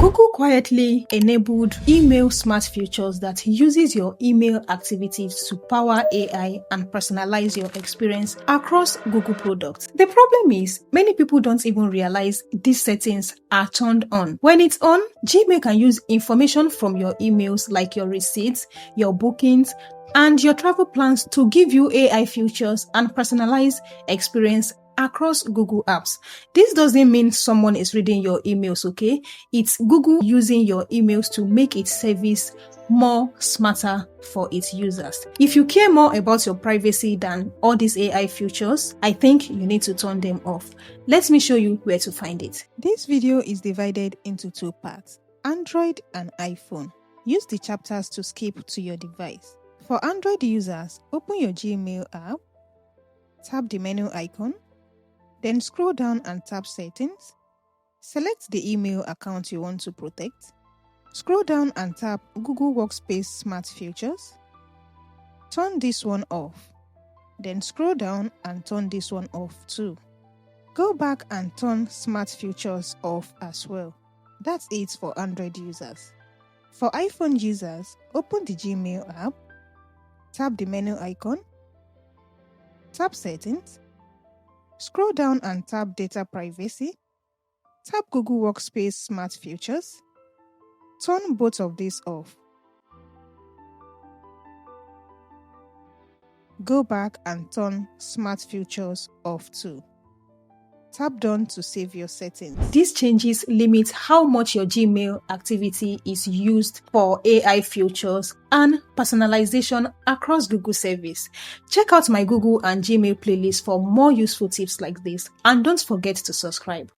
Google quietly enabled email smart features that uses your email activities to power AI and personalize your experience across Google products. The problem is, many people don't even realize these settings are turned on. When it's on, Gmail can use information from your emails like your receipts, your bookings, and your travel plans to give you AI features and personalized experience across Google apps. This doesn't mean someone is reading your emails, okay? It's Google using your emails to make its service more smarter for its users. If you care more about your privacy than all these AI features, I think you need to turn them off. Let me show you where to find it. This video is divided into two parts, Android and iPhone. Use the chapters to skip to your device. For Android users, open your Gmail app, tap the menu icon, then scroll down and tap Settings. Select the email account you want to protect. Scroll down and tap Google Workspace Smart Features. Turn this one off. Then scroll down and turn this one off too. Go back and turn Smart Features off as well. That's it for Android users. For iPhone users, open the Gmail app, tap the menu icon, tap Settings, scroll down and tap Data Privacy, tap Google Workspace Smart Features, turn both of these off. Go back and turn Smart Features off too. Tap Done to save your settings. These changes limit how much your Gmail activity is used for AI features and personalization across Google service. Check out my Google and Gmail playlist for more useful tips like this, and don't forget to subscribe.